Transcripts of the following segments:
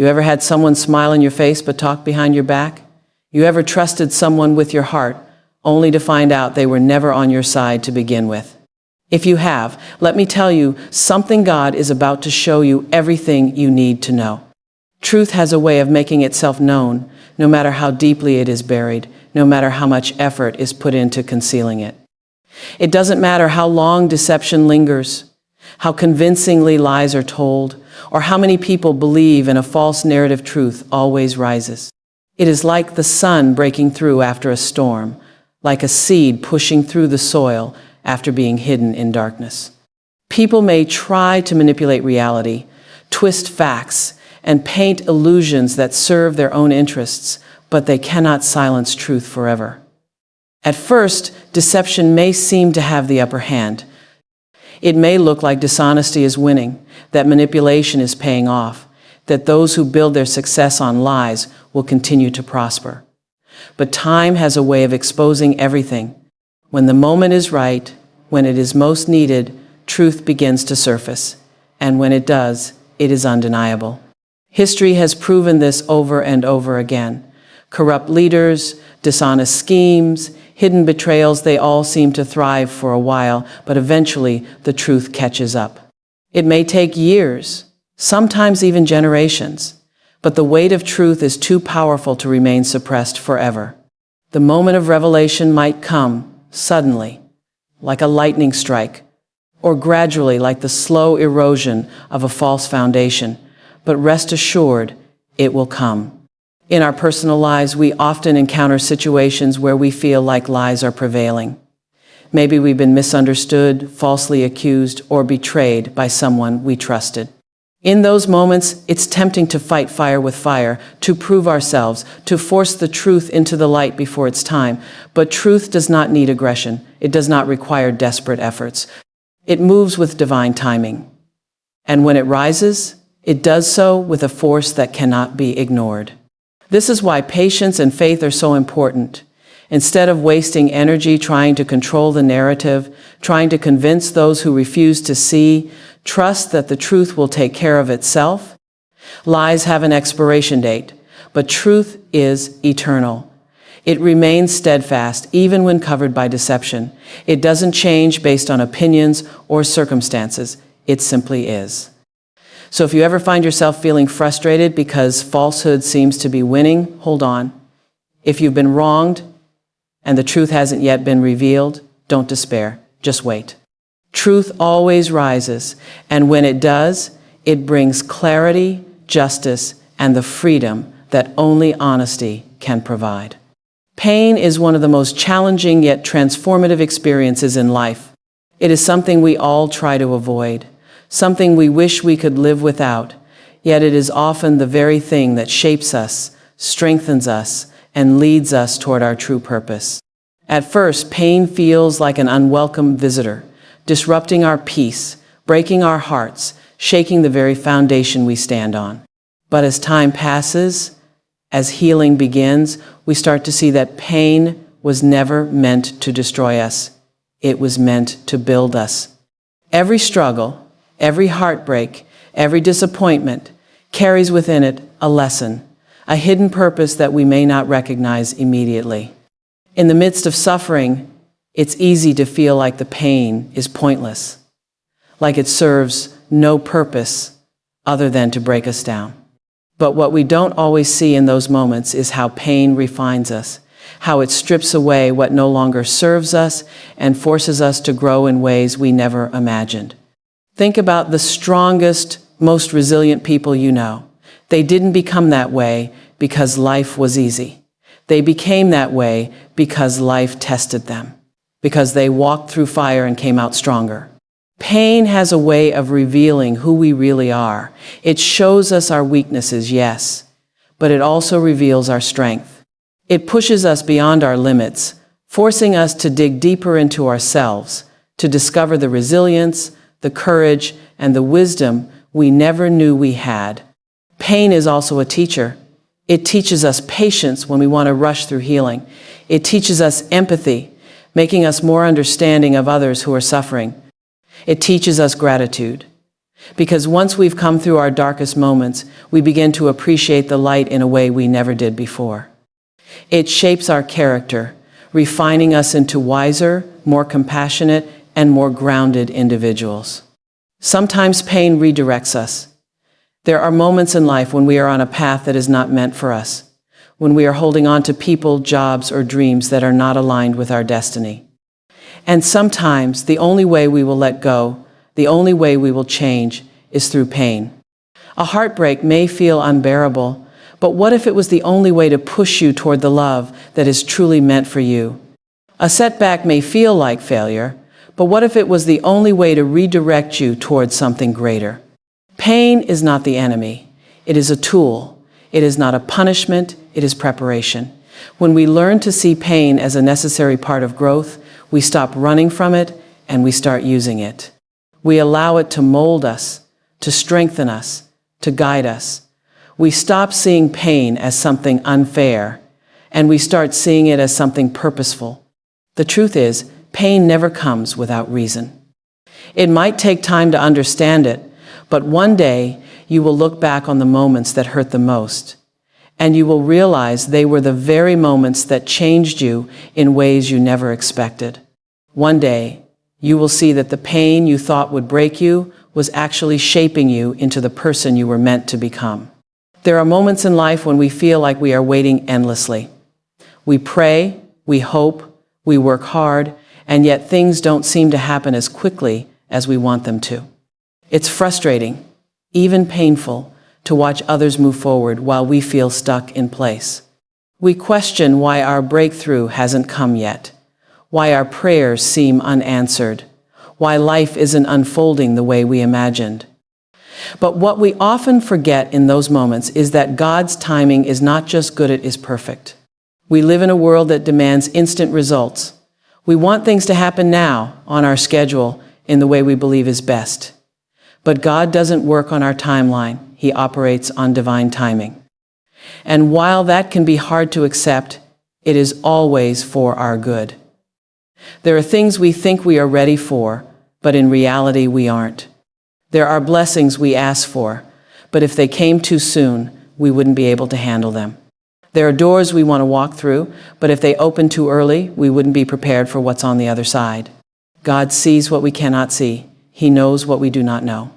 You ever had someone smile in your face but talk behind your back? You ever trusted someone with your heart only to find out they were never on your side to begin with? If you have, let me tell you, something God is about to show you everything you need to know. Truth has a way of making itself known, no matter how deeply it is buried, no matter how much effort is put into concealing it. It doesn't matter how long deception lingers, how convincingly lies are told, or how many people believe in a false narrative. Truth always rises. It is like the sun breaking through after a storm, like a seed pushing through the soil after being hidden in darkness. People may try to manipulate reality, twist facts, and paint illusions that serve their own interests, but they cannot silence truth forever. At first, deception may seem to have the upper hand. It may look like dishonesty is winning, that manipulation is paying off, that those who build their success on lies will continue to prosper. But time has a way of exposing everything. When the moment is right, when it is most needed, truth begins to surface. And when it does, it is undeniable. History has proven this over and over again. Corrupt leaders, dishonest schemes, hidden betrayals, they all seem to thrive for a while, but eventually the truth catches up. It may take years, sometimes even generations, but the weight of truth is too powerful to remain suppressed forever. The moment of revelation might come suddenly, like a lightning strike, or gradually like the slow erosion of a false foundation, but rest assured, it will come. In our personal lives, we often encounter situations where we feel like lies are prevailing. Maybe we've been misunderstood, falsely accused, or betrayed by someone we trusted. In those moments, it's tempting to fight fire with fire, to prove ourselves, to force the truth into the light before it's time. But truth does not need aggression. It does not require desperate efforts. It moves with divine timing. And when it rises, it does so with a force that cannot be ignored. This is why patience and faith are so important. Instead of wasting energy trying to control the narrative, trying to convince those who refuse to see, trust that the truth will take care of itself. Lies have an expiration date, but truth is eternal. It remains steadfast even when covered by deception. It doesn't change based on opinions or circumstances. It simply is. So if you ever find yourself feeling frustrated because falsehood seems to be winning, hold on. If you've been wronged and the truth hasn't yet been revealed, don't despair. Just wait. Truth always rises, and when it does, it brings clarity, justice, and the freedom that only honesty can provide. Pain is one of the most challenging yet transformative experiences in life. It is something we all try to avoid, something we wish we could live without, yet it is often the very thing that shapes us, strengthens us, and leads us toward our true purpose. At first, pain feels like an unwelcome visitor, disrupting our peace, breaking our hearts, shaking the very foundation we stand on. But as time passes, as healing begins, we start to see that pain was never meant to destroy us. It was meant to build us. Every struggle, every heartbreak, every disappointment carries within it a lesson, a hidden purpose that we may not recognize immediately. In the midst of suffering, it's easy to feel like the pain is pointless, like it serves no purpose other than to break us down. But what we don't always see in those moments is how pain refines us, how it strips away what no longer serves us and forces us to grow in ways we never imagined. Think about the strongest, most resilient people you know. They didn't become that way because life was easy. They became that way because life tested them, because they walked through fire and came out stronger. Pain has a way of revealing who we really are. It shows us our weaknesses, yes, but it also reveals our strength. It pushes us beyond our limits, forcing us to dig deeper into ourselves, to discover the resilience, the courage, and the wisdom we never knew we had. Pain is also a teacher. It teaches us patience when we want to rush through healing. It teaches us empathy, making us more understanding of others who are suffering. It teaches us gratitude. Because once we've come through our darkest moments, we begin to appreciate the light in a way we never did before. It shapes our character, refining us into wiser, more compassionate, and more grounded individuals. Sometimes pain redirects us. There are moments in life when we are on a path that is not meant for us, when we are holding on to people, jobs, or dreams that are not aligned with our destiny. And sometimes the only way we will let go, the only way we will change, is through pain. A heartbreak may feel unbearable, but what if it was the only way to push you toward the love that is truly meant for you? A setback may feel like failure, but what if it was the only way to redirect you towards something greater? Pain is not the enemy. It is a tool. It is not a punishment. It is preparation. When we learn to see pain as a necessary part of growth, we stop running from it and we start using it. We allow it to mold us, to strengthen us, to guide us. We stop seeing pain as something unfair, and we start seeing it as something purposeful. The truth is, pain never comes without reason. It might take time to understand it, but one day you will look back on the moments that hurt the most, and you will realize they were the very moments that changed you in ways you never expected. One day, you will see that the pain you thought would break you was actually shaping you into the person you were meant to become. There are moments in life when we feel like we are waiting endlessly. We pray, we hope, we work hard, and yet things don't seem to happen as quickly as we want them to. It's frustrating, even painful, to watch others move forward while we feel stuck in place. We question why our breakthrough hasn't come yet, why our prayers seem unanswered, why life isn't unfolding the way we imagined. But what we often forget in those moments is that God's timing is not just good, it is perfect. We live in a world that demands instant results. We want things to happen now, on our schedule, in the way we believe is best. But God doesn't work on our timeline. He operates on divine timing. And while that can be hard to accept, it is always for our good. There are things we think we are ready for, but in reality we aren't. There are blessings we ask for, but if they came too soon, we wouldn't be able to handle them. There are doors we want to walk through, but if they open too early, we wouldn't be prepared for what's on the other side. God sees what we cannot see. He knows what we do not know.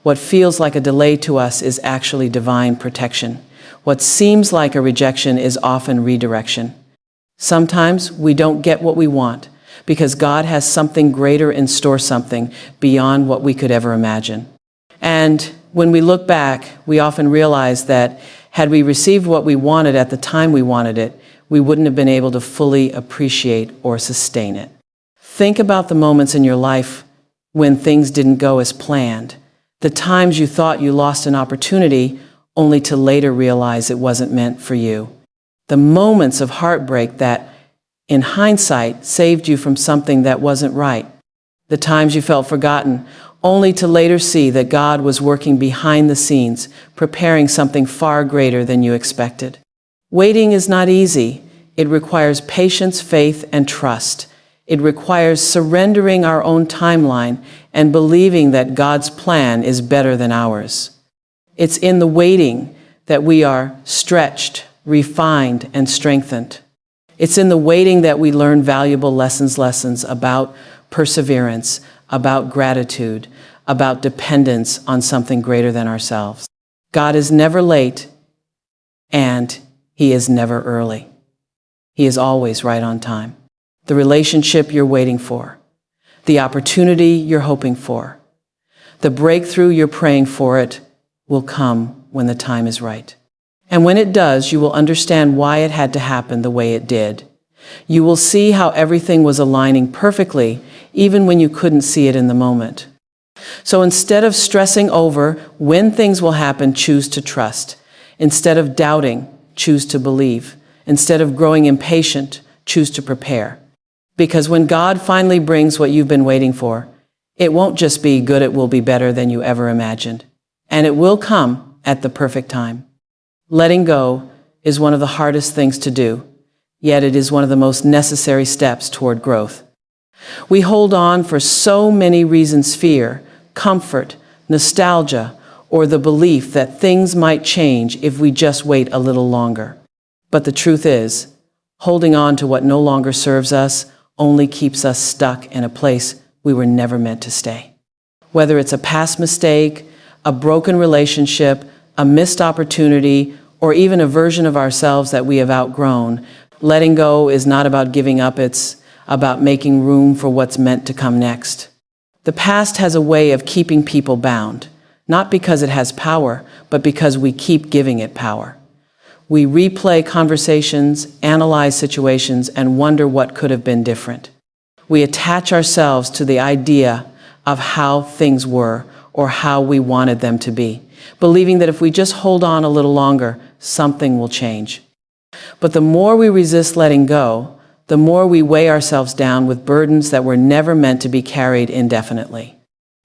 What feels like a delay to us is actually divine protection. What seems like a rejection is often redirection. Sometimes we don't get what we want, because God has something greater in store, something beyond what we could ever imagine. And when we look back, we often realize that had we received what we wanted at the time we wanted it, we wouldn't have been able to fully appreciate or sustain it. Think about the moments in your life when things didn't go as planned, the times you thought you lost an opportunity only to later realize it wasn't meant for you, the moments of heartbreak that in hindsight, saved you from something that wasn't right. The times you felt forgotten, only to later see that God was working behind the scenes, preparing something far greater than you expected. Waiting is not easy. It requires patience, faith, and trust. It requires surrendering our own timeline and believing that God's plan is better than ours. It's in the waiting that we are stretched, refined, and strengthened. It's in the waiting that we learn valuable lessons about perseverance, about gratitude, about dependence on something greater than ourselves. God is never late, and He is never early. He is always right on time. The relationship you're waiting for, the opportunity you're hoping for, the breakthrough you're praying for, it will come when the time is right. And when it does, you will understand why it had to happen the way it did. You will see how everything was aligning perfectly, even when you couldn't see it in the moment. So instead of stressing over when things will happen, choose to trust. Instead of doubting, choose to believe. Instead of growing impatient, choose to prepare. Because when God finally brings what you've been waiting for, it won't just be good, it will be better than you ever imagined. And it will come at the perfect time. Letting go is one of the hardest things to do, yet it is one of the most necessary steps toward growth. We hold on for so many reasons: fear, comfort, nostalgia, or the belief that things might change if we just wait a little longer. But the truth is, holding on to what no longer serves us only keeps us stuck in a place we were never meant to stay. Whether it's a past mistake, a broken relationship, a missed opportunity, or even a version of ourselves that we have outgrown, letting go is not about giving up, it's about making room for what's meant to come next. The past has a way of keeping people bound, not because it has power, but because we keep giving it power. We replay conversations, analyze situations, and wonder what could have been different. We attach ourselves to the idea of how things were or how we wanted them to be, believing that if we just hold on a little longer, something will change. But the more we resist letting go, the more we weigh ourselves down with burdens that were never meant to be carried indefinitely.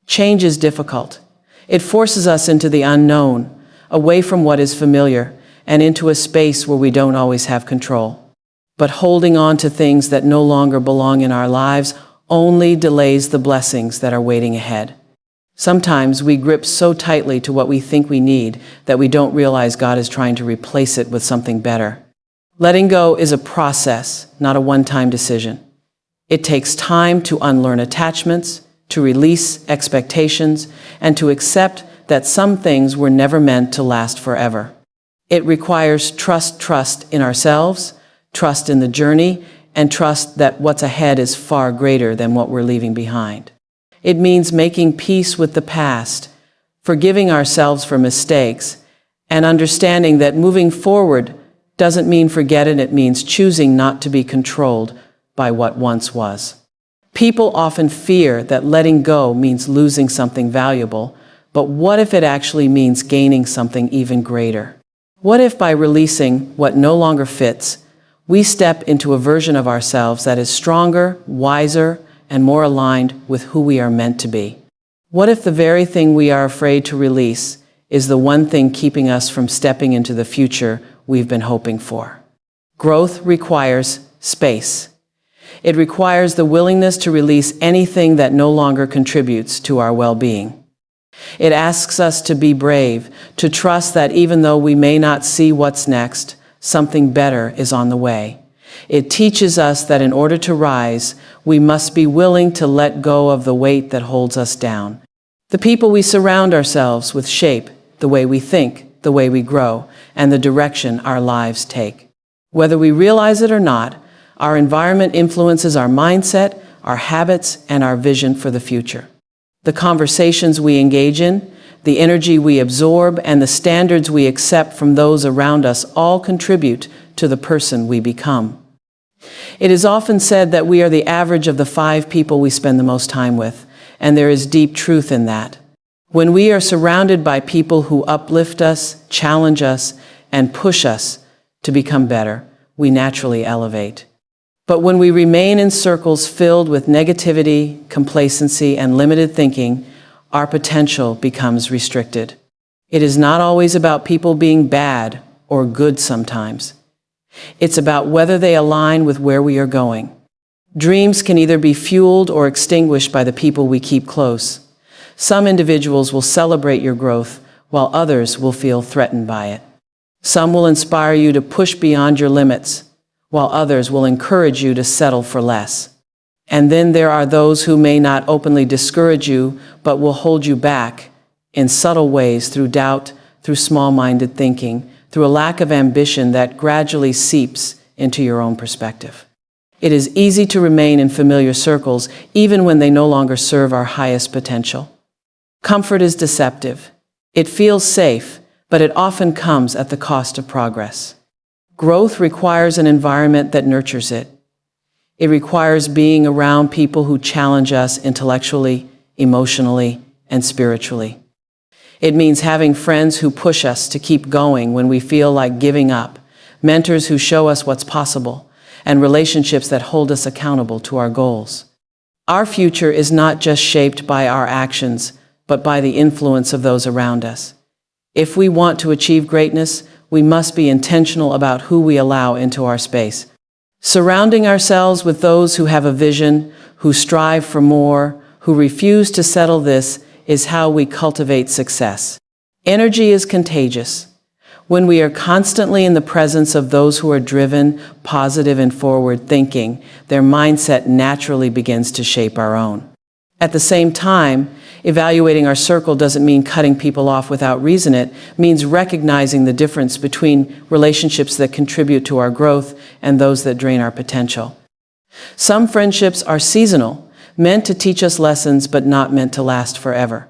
Change is difficult. It forces us into the unknown, away from what is familiar, and into a space where we don't always have control. But holding on to things that no longer belong in our lives only delays the blessings that are waiting ahead. Sometimes we grip so tightly to what we think we need that we don't realize God is trying to replace it with something better. Letting go is a process, not a one-time decision. It takes time to unlearn attachments, to release expectations, and to accept that some things were never meant to last forever. It requires trust in ourselves, trust in the journey, and trust that what's ahead is far greater than what we're leaving behind. It means making peace with the past, forgiving ourselves for mistakes, and understanding that moving forward doesn't mean forget it means choosing not to be controlled by what once was. People often fear that letting go means losing something valuable, but what if it actually means gaining something even greater? What if by releasing what no longer fits, we step into a version of ourselves that is stronger, wiser, and more aligned with who we are meant to be? What if the very thing we are afraid to release is the one thing keeping us from stepping into the future we've been hoping for? Growth requires space. It requires the willingness to release anything that no longer contributes to our well-being. It asks us to be brave, to trust that even though we may not see what's next, something better is on the way. It teaches us that in order to rise, we must be willing to let go of the weight that holds us down. The people we surround ourselves with shape the way we think, the way we grow, and the direction our lives take. Whether we realize it or not, our environment influences our mindset, our habits, and our vision for the future. The conversations we engage in, the energy we absorb, and the standards we accept from those around us all contribute to the person we become. It is often said that we are the average of the 5 people we spend the most time with, and there is deep truth in that. When we are surrounded by people who uplift us, challenge us, and push us to become better, we naturally elevate. But when we remain in circles filled with negativity, complacency, and limited thinking, our potential becomes restricted. It is not always about people being bad or good sometimes. It's about whether they align with where we are going. Dreams can either be fueled or extinguished by the people we keep close. Some individuals will celebrate your growth, while others will feel threatened by it. Some will inspire you to push beyond your limits, while others will encourage you to settle for less. And then there are those who may not openly discourage you, but will hold you back in subtle ways through doubt, through small-minded thinking, through a lack of ambition that gradually seeps into your own perspective. It is easy to remain in familiar circles, even when they no longer serve our highest potential. Comfort is deceptive. It feels safe, but it often comes at the cost of progress. Growth requires an environment that nurtures it. It requires being around people who challenge us intellectually, emotionally, and spiritually. It means having friends who push us to keep going when we feel like giving up, mentors who show us what's possible, and relationships that hold us accountable to our goals. Our future is not just shaped by our actions, but by the influence of those around us. If we want to achieve greatness, we must be intentional about who we allow into our space. Surrounding ourselves with those who have a vision, who strive for more, who refuse to settle this, is how we cultivate success. Energy is contagious. When we are constantly in the presence of those who are driven, positive, and forward-thinking, their mindset naturally begins to shape our own. At the same time, evaluating our circle doesn't mean cutting people off without reason. It means recognizing the difference between relationships that contribute to our growth and those that drain our potential. Some friendships are seasonal, meant to teach us lessons but not meant to last forever.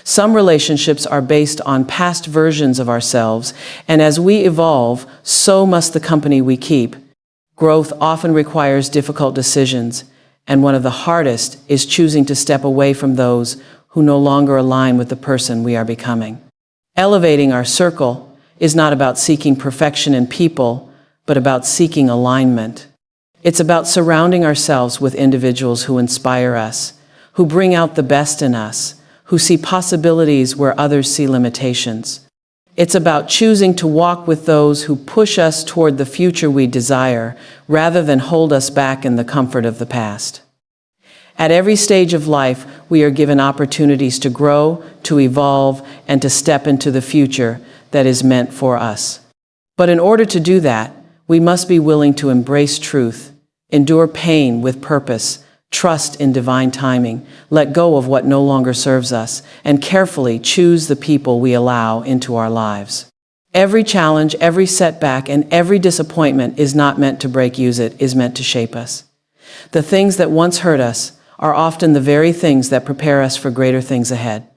Some relationships are based on past versions of ourselves, and as we evolve, so must the company we keep. Growth often requires difficult decisions, and one of the hardest is choosing to step away from those who no longer align with the person we are becoming. Elevating our circle is not about seeking perfection in people, but about seeking alignment. It's about surrounding ourselves with individuals who inspire us, who bring out the best in us, who see possibilities where others see limitations. It's about choosing to walk with those who push us toward the future we desire, rather than hold us back in the comfort of the past. At every stage of life, we are given opportunities to grow, to evolve, and to step into the future that is meant for us. But in order to do that, we must be willing to embrace truth, endure pain with purpose, trust in divine timing, let go of what no longer serves us, and carefully choose the people we allow into our lives. Every challenge, every setback, and every disappointment is not meant to break you, it is meant to shape us. The things that once hurt us are often the very things that prepare us for greater things ahead.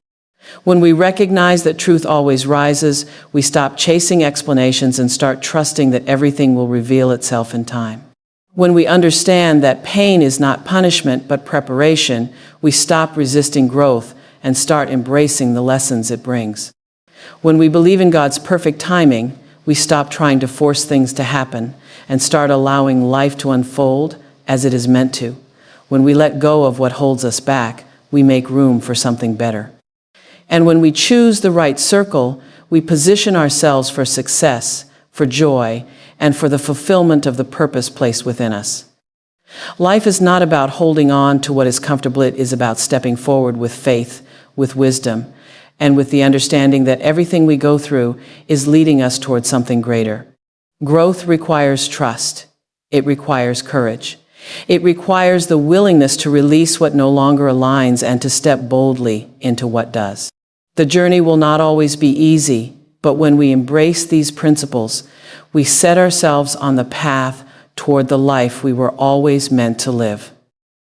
When we recognize that truth always rises, we stop chasing explanations and start trusting that everything will reveal itself in time. When we understand that pain is not punishment but preparation, we stop resisting growth and start embracing the lessons it brings. When we believe in God's perfect timing, we stop trying to force things to happen and start allowing life to unfold as it is meant to. When we let go of what holds us back, we make room for something better. And when we choose the right circle, we position ourselves for success, for joy, and for the fulfillment of the purpose placed within us. Life is not about holding on to what is comfortable. It is about stepping forward with faith, with wisdom, and with the understanding that everything we go through is leading us towards something greater. Growth requires trust. It requires courage. It requires the willingness to release what no longer aligns and to step boldly into what does. The journey will not always be easy, but when we embrace these principles, we set ourselves on the path toward the life we were always meant to live.